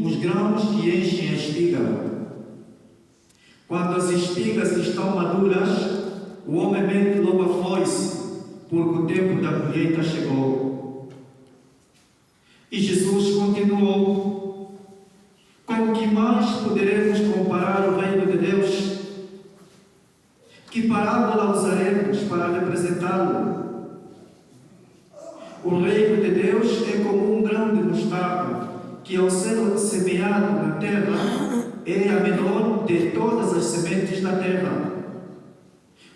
os grãos que enchem a espiga. Quando as espigas estão maduras, o homem mete logo a foice, porque o tempo da colheita chegou. E Jesus continuou: com que mais poderemos comparar o reino de Deus? Que parábola usaremos para representá-lo? O reino de Deus é como um grão de mostarda, que ao ser semeado na terra, é a menor de todas as sementes da terra.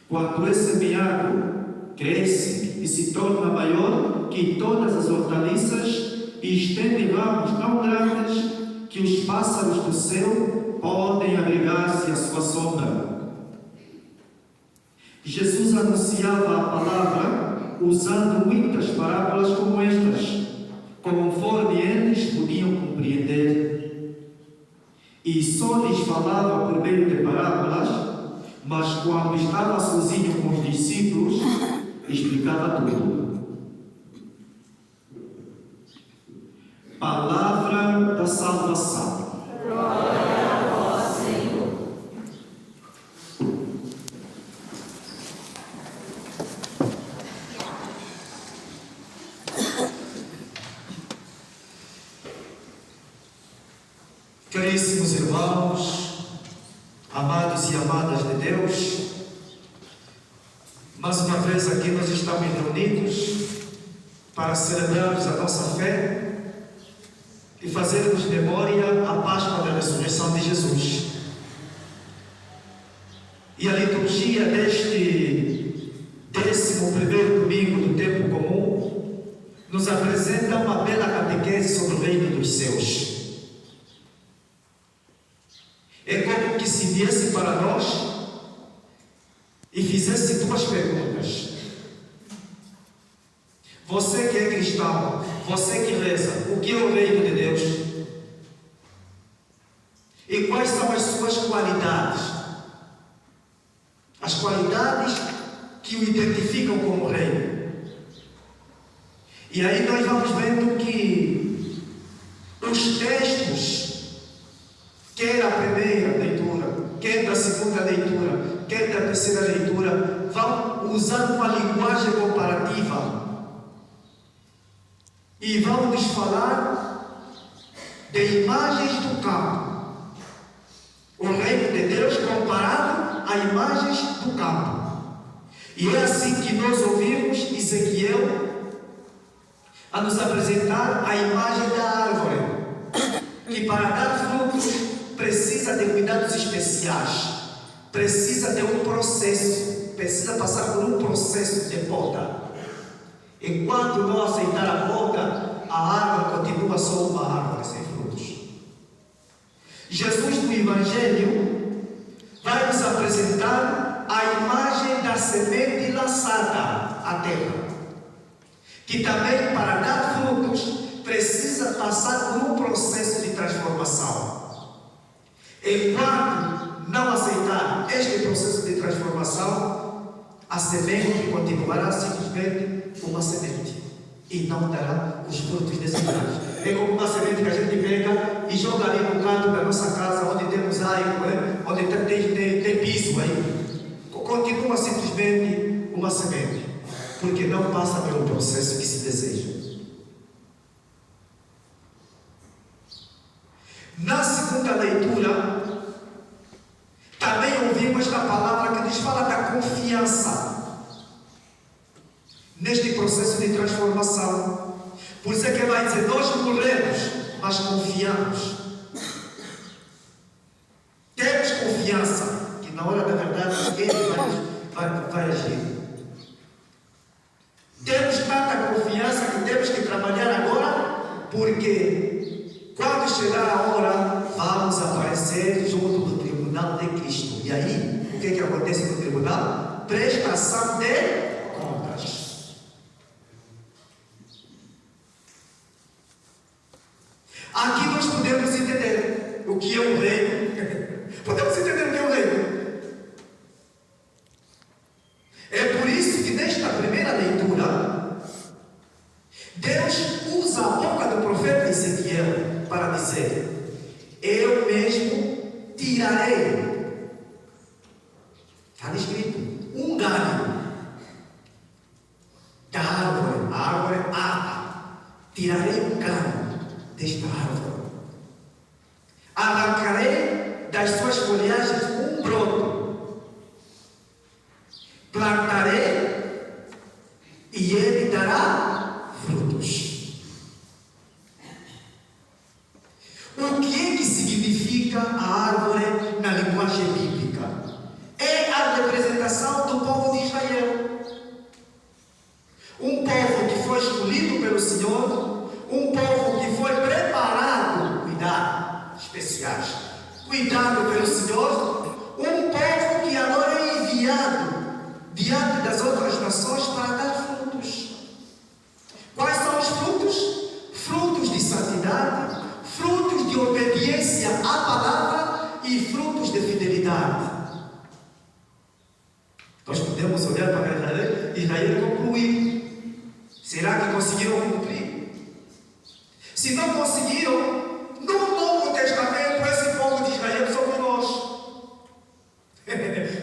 Quando é semeado, cresce e se torna maior que todas as hortaliças e estende ramos tão grandes que os pássaros do céu podem abrigar-se à sua sombra. Jesus anunciava a palavra usando muitas parábolas como estas, conforme eles podiam compreender. E só lhes falava por meio de parábolas, mas quando estava sozinho com os discípulos, explicava tudo. Palavra da salvação. Glória a vós, Senhor. Caríssimos irmãos, amados e amadas de Deus, mais uma vez aqui nós estamos reunidos para celebrarmos a nossa fé e fazermos memória à Páscoa da ressurreição de Jesus. E a liturgia deste 11º domingo do tempo comum nos apresenta uma bela catequese sobre o reino dos céus. É como que se viesse para nós e fizesse duas perguntas. Você que é cristão, você que reza, o que é o reino de Deus? E quais são as suas qualidades? As qualidades que o identificam como reino. E aí nós vamos vendo que os textos, quer a primeira leitura, quer da segunda leitura, quer da terceira leitura, vão usando uma linguagem comparativa e vão nos falar de imagens do campo. O reino de Deus comparado a imagens do campo. E é assim que nós ouvimos Ezequiel a nos apresentar a imagem da árvore, que para dar frutos precisa de cuidados especiais, precisa de um processo, precisa passar por um processo de poda. Enquanto não aceitar a poda, a árvore continua só uma árvore sem frutos. Jesus no Evangelho vai nos apresentar a imagem da semente lançada à terra, que também para dar frutos precisa passar por um processo de transformação. Enquanto não aceitar este processo de transformação, a semente continuará simplesmente uma semente e não dará os frutos desejados. É como uma semente que a gente pega e joga ali no canto da nossa casa, onde temos aico, onde tem piso aí. Continua simplesmente uma semente, porque não passa pelo processo que se deseja. Na segunda leitura, também ouvimos a palavra que nos fala da confiança neste processo de transformação. Por isso é que vai dizer: nós morremos, mas confiamos. Temos confiança que na hora da verdade Ele vai agir. Temos tanta confiança que temos que trabalhar agora, porque quando chegar a hora, vamos aparecer junto do tribunal de Cristo. E aí, o que acontece no tribunal? Prestação de contas. Aqui nós podemos entender o que é o reino. Podemos entender o que é o reino. É por isso que nesta primeira leitura, Deus usa a boca do profeta Ezequiel para dizer: eu mesmo tirarei. Está escrito, um galho da árvore, a árvore alta, tirarei um galho desta árvore, arrancarei das suas folhagens um broto, plantarei e ele dará frutos. O que é que significa a árvore na linguagem bíblica? É a representação do povo de Israel. Um povo que foi escolhido pelo Senhor, um povo que foi preparado, cuidado, especiais, cuidado pelo Senhor, um povo que agora é enviado diante das outras nações para dar frutos. Quais são os frutos? Frutos de santidade, frutos de obediência à palavra e frutos de fidelidade. Nós podemos olhar para Israel e concluir. Será que conseguiram cumprir? Se não conseguiram, no Novo Testamento, esse povo de Israel somos nós.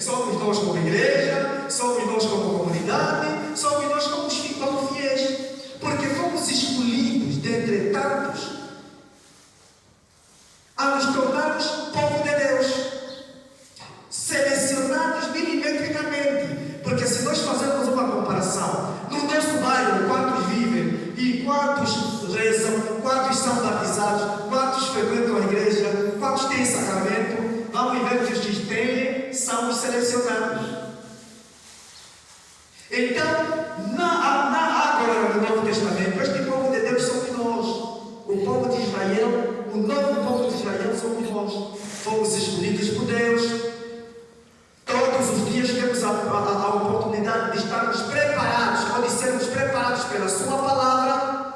Somos nós como igreja, somos nós como comunidade, somos nós como fiéis. Porque fomos escolhidos dentre tantos a nos tornarmos povo de Deus, selecionados milimetricamente. Porque se nós fazermos uma comparação no nosso bairro, quantos vivem e quantos rezam, quantos são batizados, quantos frequentam a igreja, quantos têm sacramento, vamos ver que os que têm são os selecionados. Então, agora no Novo Testamento, este povo de Deus somos nós. O povo de Israel, o novo povo de Israel somos nós. Fomos escolhidos por Deus. Todos os dias temos a oportunidade de estarmos preparados, ou de sermos preparados pela Sua palavra,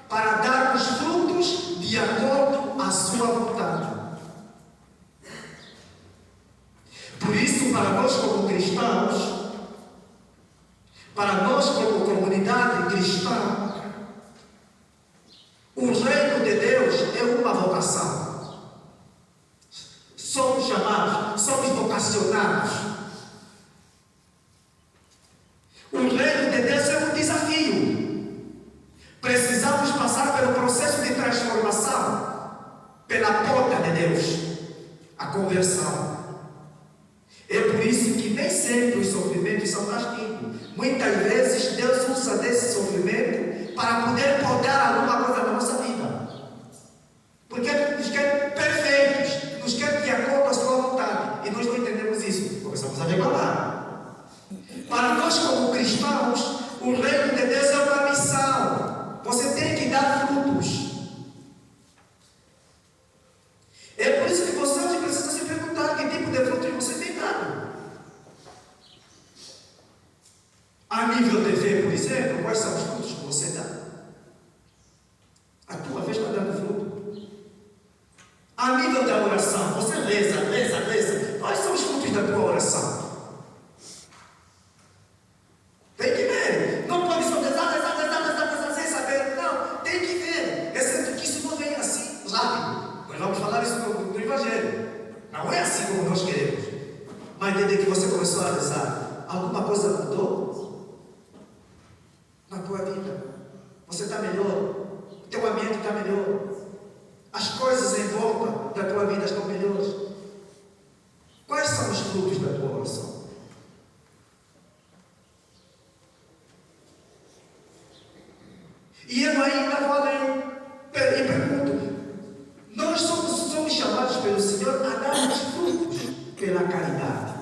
para darmos frutos de acordo à Sua vontade. Por isso, para nós como cristãos, para nós como comunidade cristã, o reino de Deus é uma vocação. Somos chamados, somos vocacionados. O reino de Deus é um desafio. Precisamos passar pelo processo de transformação, pela porta de Deus, a conversão. É por isso que nem sempre os sofrimentos são castigos. Muitas vezes Deus usa desse sofrimento para poder podar alguma coisa na nossa vida. Porque nos quer perfeitos, nos quer de acordo com a sua vontade. E nós não entendemos isso. Começamos a reclamar. Para nós como cristãos, o reino de Deus é uma missão. Você tem que dar frutos. É por isso que você hoje precisa se perguntar que tipo de frutos você tem dado. A nível de fé, por exemplo, quais são os frutos que você dá? A tua fé está dando fruto. A nível da oração, você reza. Quais são os frutos da tua oração? Tem que ver. Não pode só rezar sem saber. Não, tem que ver. Exceto que isso não vem assim rápido. Nós vamos falar isso no Evangelho. Não é assim como nós queremos. Mas desde que você começou a rezar, alguma coisa mudou na tua vida? Você está melhor? O teu ambiente está melhor? As coisas em volta da tua vida estão melhores? Quais são os frutos da tua oração? E eu ainda vou além e pergunto: nós somos chamados pelo Senhor a dar os frutos pela caridade,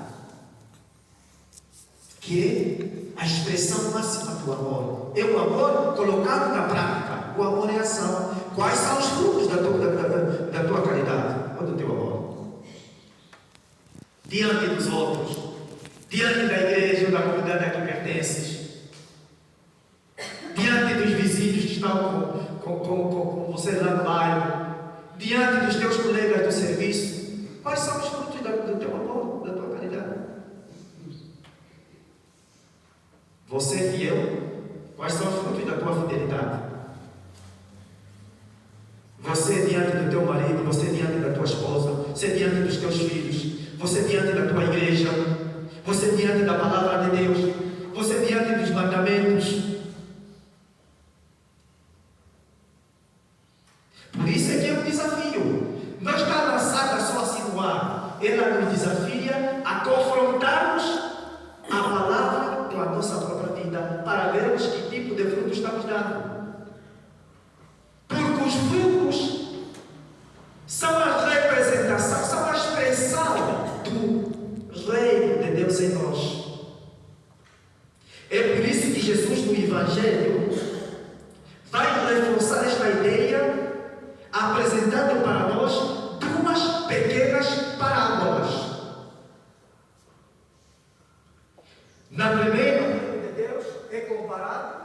que é a expressão máxima do amor. É o amor colocado na prática. O amor é ação. Quais são os frutos da tua caridade ou do teu amor? Diante dos outros, diante da igreja ou da comunidade a que pertences, diante dos vizinhos que estão com você lá no bairro, diante dos teus colegas do serviço, quais são os frutos do teu amor, da tua caridade? Você é fiel? Quais são os frutos da tua fidelidade? Você diante do teu marido, você diante da tua esposa, você diante dos teus filhos, você diante da tua igreja, você diante da palavra de Deus, você diante dos mandamentos. Por isso é que é um desafio. Não está lançada só assim no ar. Ela nos desafia a confrontarmos a palavra com a nossa própria vida, para vermos que tipo de fruto estamos dando. Porque os frutos são a representação, são a expressão do reino de Deus em nós. É por isso que Jesus no Evangelho vai reforçar esta ideia, apresentando para nós duas pequenas parábolas. Na primeira, o reino de Deus é comparado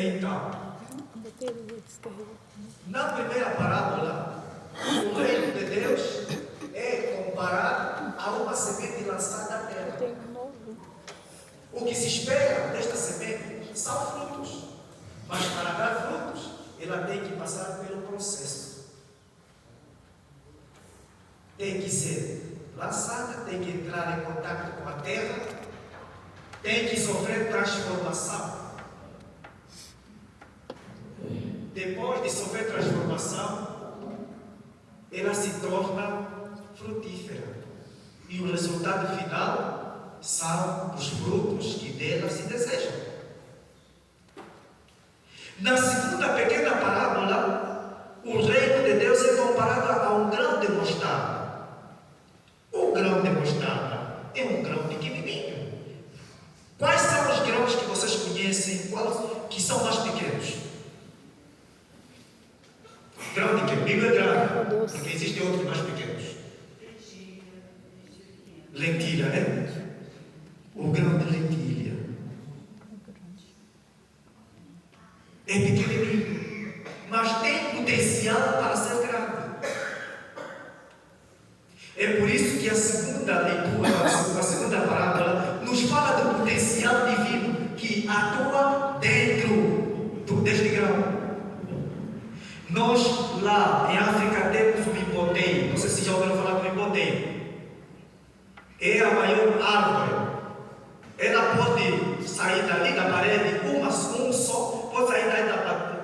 então, na primeira parábola, o reino de Deus é comparado a uma semente lançada à terra. O que se espera desta semente são frutos, mas para dar frutos, ela tem que passar pelo processo. Tem que ser lançada, tem que entrar em contato com a terra, tem que sofrer transformação. Depois de sofrer transformação, ela se torna frutífera. E o resultado final são os frutos que dela se desejam. Na segunda pequena parábola, o reino de Deus é comparado a um grão de mostarda. O grão de mostarda é um grão pequenininho. Quais são os grãos que vocês conhecem, quais que são mais pequenos? Grão de quê? Bíblia é grande, porque existem outros mais pequenos. Lentilha, né? O grão de lentilha é pequenininho, mas tem potencial para ser grande. É por isso que a segunda leitura, a segunda parábola, nos fala do potencial divino que atua dentro deste grão. Nós lá em África temos o ipoteio. Não sei se já ouviram falar do ipoteio. É a maior árvore. Ela pode sair dali da parede, um só, pode sair daí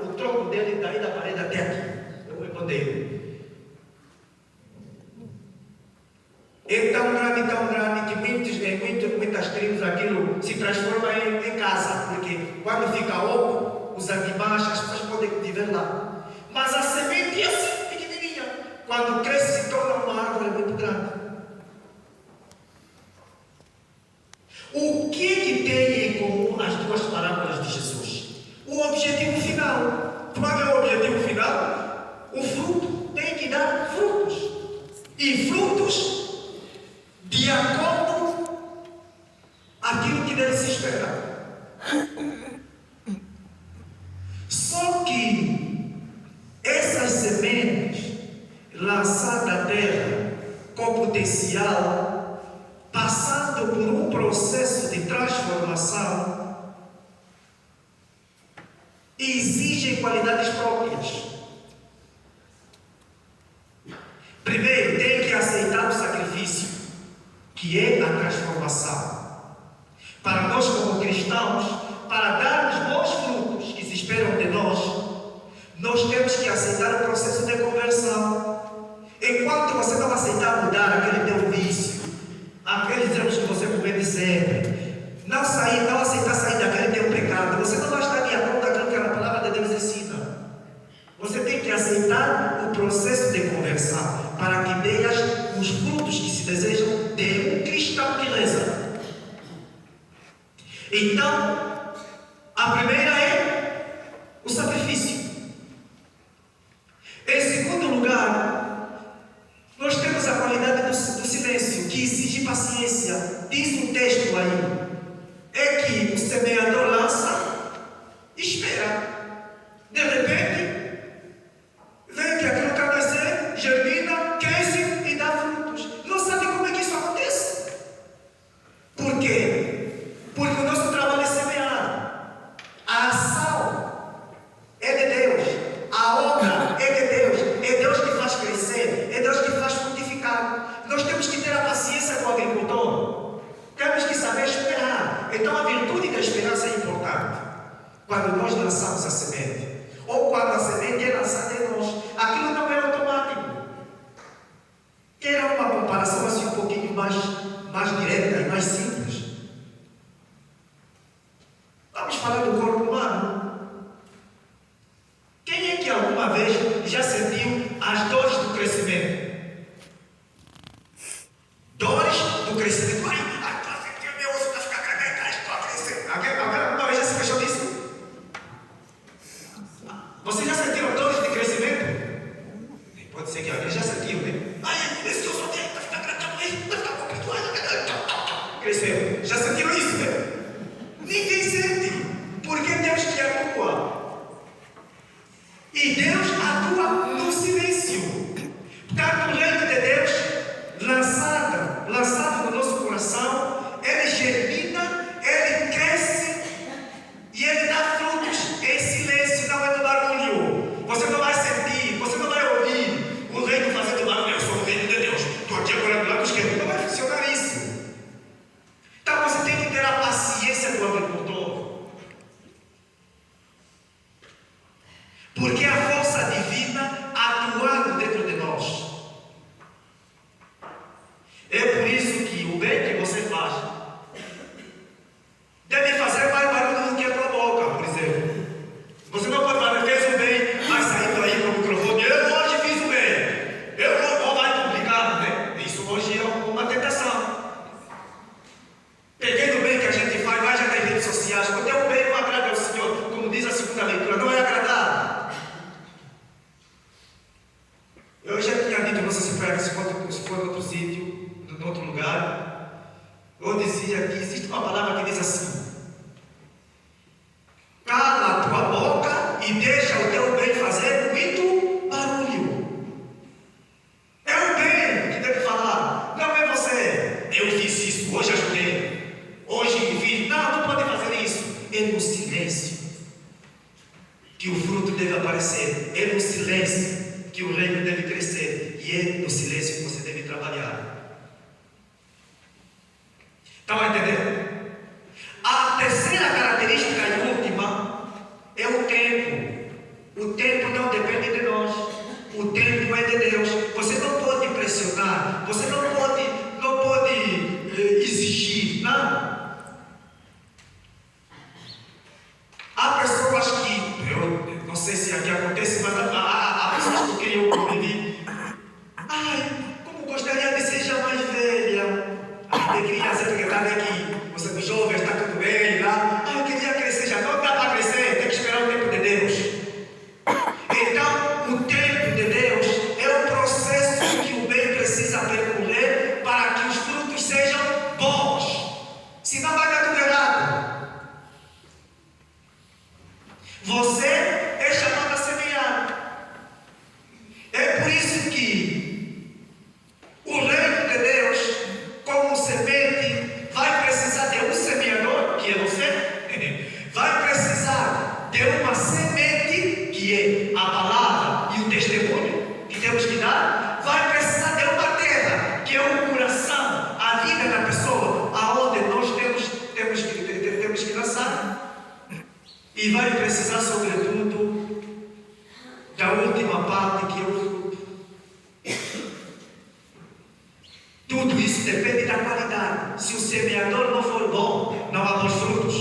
o tronco dele, daí da parede até aqui. É o ipoteio. É tão grande que muitas tribos aquilo se transforma em casa, porque quando fica oco, os animais, as pessoas podem viver lá. Mas a semente é assim, pequenininha. Quando cresce, se torna uma árvore muito grande. O que tem em comum as duas parábolas de Jesus? O objetivo final. Qual é o objetivo final? O fruto tem que dar frutos. E frutos de acordo com aquilo que dele se espera. Só que essas sementes lançadas à terra com potencial, passando por um processo de transformação, exigem qualidades próprias. Primeiro, tem que aceitar o sacrifício, que é a transformação. Para nós como cristãos, para darmos bons frutos que se esperam de nós temos que aceitar o processo de conversão. Enquanto você não aceitar mudar aquele teu vício, aqueles erros que você comete sempre, não aceitar sair daquele teu pecado, você não vai estar de acordo com aquilo que a palavra de Deus ensina. Você tem que aceitar o processo de conversão para que tenhas os frutos que se desejam de um cristão que reza. Então, a primeira é o sacrifício. Em segundo lugar, nós temos a qualidade do silêncio, que exige paciência. Diz um texto aí, é que o semeador lança e espera. De repente, vem que semente é lançada em nós. Aquilo não é automático. Era uma comparação assim um pouquinho mais direta e mais simples. Vamos falar do corpo humano. Quem é que alguma vez já sentiu as dores do crescimento? Dores do crescimento. Ai, estou a sentir o meu osso para ficar grande, estou a crescer. Alguma vez já se queixou disso? Você já sentiu dores de crescimento? Pode ser que alguém já sentiu, né? Ai, esse osso aqui vai ficar grande, vai ficar complicado. Cresceu. Já sentiram isso, né? Ninguém sente. Porque Deus que atua. E Deus atua no silêncio. Portanto, o reino de Deus, lançado no nosso coração, ele germina, ele cresce e ele dá frutos em silêncio, não é no barulho. Você não vai sentir, você não vai ouvir o reino fazendo barulho. Eu sou o reino de Deus, estou aqui agora do lado esquerdo. Não vai funcionar isso. Então você tem que ter a paciência do agricultor. Porque a força divina atuando dentro de nós. É por isso que o bem que você faz deve fazer mais barulho do que a tua boca, por exemplo. Você não pode fazer, fez o bem, mas saindo aí com o microfone, eu hoje fiz o bem. Ou vai complicado, né? Isso hoje é uma tentação. Peguei o bem que a gente faz, vai já nas redes sociais, quando é o bem não agrada ao Senhor, como diz a segunda leitura, não é agradar. Eu já tinha dito, não sei se foi em outro sítio, em outro lugar, eu dizia que existe uma palavra que diz assim: cala a tua boca e deixa o teu bem fazer muito barulho. É o bem que deve falar, não é você. Eu fiz isso, hoje ajudei, hoje fiz. Não pode fazer isso. É no silêncio que o fruto deve aparecer. É no silêncio que o reino deve crescer. E é no silêncio que você deve trabalhar. Estão entendendo? A terceira característica e última é o tempo. O tempo não depende de nós. O tempo é de Deus. Você não pode pressionar. Você não pode exigir. Não. Há pessoas que, eu não sei se aqui acontece, mas há pessoas que queriam conviver. Ai, como gostaria de ser já mais velha. Ai, de criança que está aqui. Você é jovem, está tudo bem lá. Ai, eu queria crescer já. Não dá para crescer, tem que esperar o tempo de Deus. Então, o tempo de Deus é o processo que o bem precisa percorrer para que os frutos sejam bons. Senão vai dar tudo errado. Você é chamado a semear. É por isso que o reino de Deus, como semente, vai precisar de um semeador, que é você, vai precisar de uma semente, que é a palavra e o testemunho que temos que dar, vai precisar de uma terra, que é o coração, a vida da pessoa, aonde nós temos que lançar. E vai precisar, sobretudo, da última parte, que é o fruto. Tudo isso depende da qualidade. Se o semeador não for bom, não há bons frutos.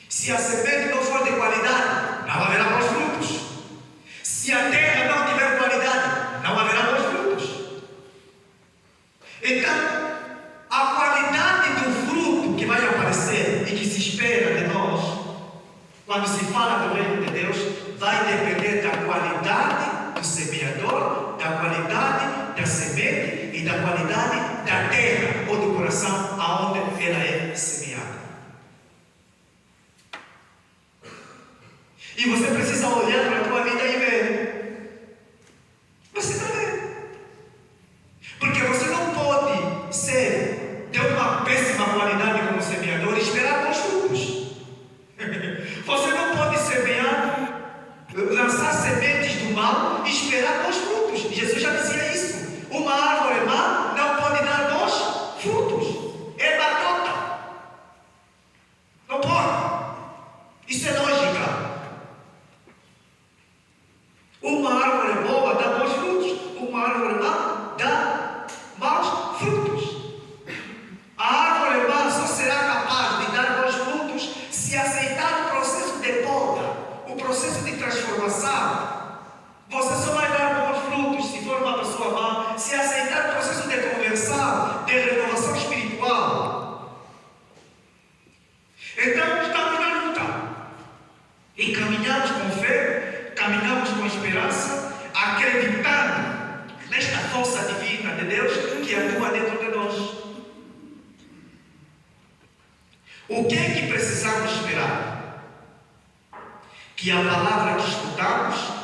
Se a semente não for de qualidade, não haverá bons frutos. Se a terra não tiver qualidade, não haverá bons frutos. Então, a qualidade do fruto que vai aparecer e que se espera de nós, quando se fala do reino de Deus, vai depender da qualidade do semeador, da qualidade da semente e da qualidade da terra ou do coração aonde ela é semeada. E você precisa olhar para a tua vida e ver. Você está vendo? Porque você não pode ser de uma péssima qualidade como semeador e esperar bons frutos. Você não pode semear, lançar sementes do mal e esperar bons frutos. Jesus já dizia isso. Uma árvore má não pode dar bons frutos. É batata. Não pode. Isso é lógica. Uma árvore boa dá bons frutos, uma árvore má dá maus frutos. A árvore má só será capaz de dar bons frutos se aceitar o processo de poda, o processo de transformação. Você só vai dar bons frutos se for uma pessoa má, se aceitar o processo de conversão, de renovação espiritual. Então, estamos na luta. E caminhamos com fé, caminhamos com esperança, acreditando nesta força divina de Deus que atua dentro de nós. O que é que precisamos esperar? Que a palavra que escutamos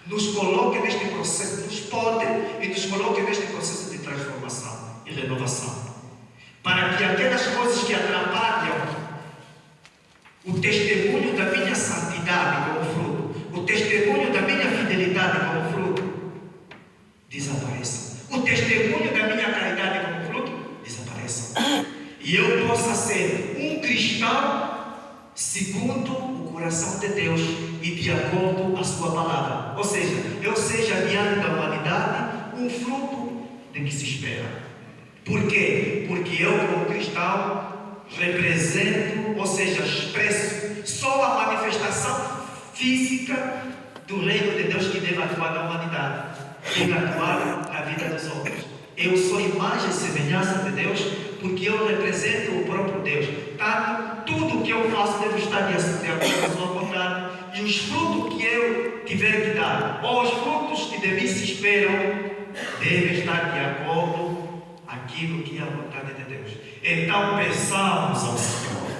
nos coloque neste processo, nos pode e nos coloque neste processo de transformação e renovação. Para que aquelas coisas que atrapalham o testemunho da minha santidade como fruto, o testemunho da minha fidelidade como fruto, desapareçam. O testemunho da minha caridade como fruto, desapareçam. E eu possa ser um cristão segundo o coração de Deus e de acordo com a sua palavra. Ou seja, eu seja diante da humanidade um fruto de que se espera. Por quê? Porque eu, como cristão, represento, ou seja, expresso só a manifestação física do reino de Deus que deve atuar na humanidade, deve atuar na vida dos homens. Eu sou imagem e semelhança de Deus porque eu represento o próprio Deus. Tá? Tudo que eu faço deve estar de acordo com a sua vontade, e os frutos que eu tiver que dar, ou os frutos que de mim se esperam, devem estar de acordo com aquilo que é a vontade de Deus. Então peçamos ao Senhor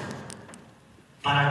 para que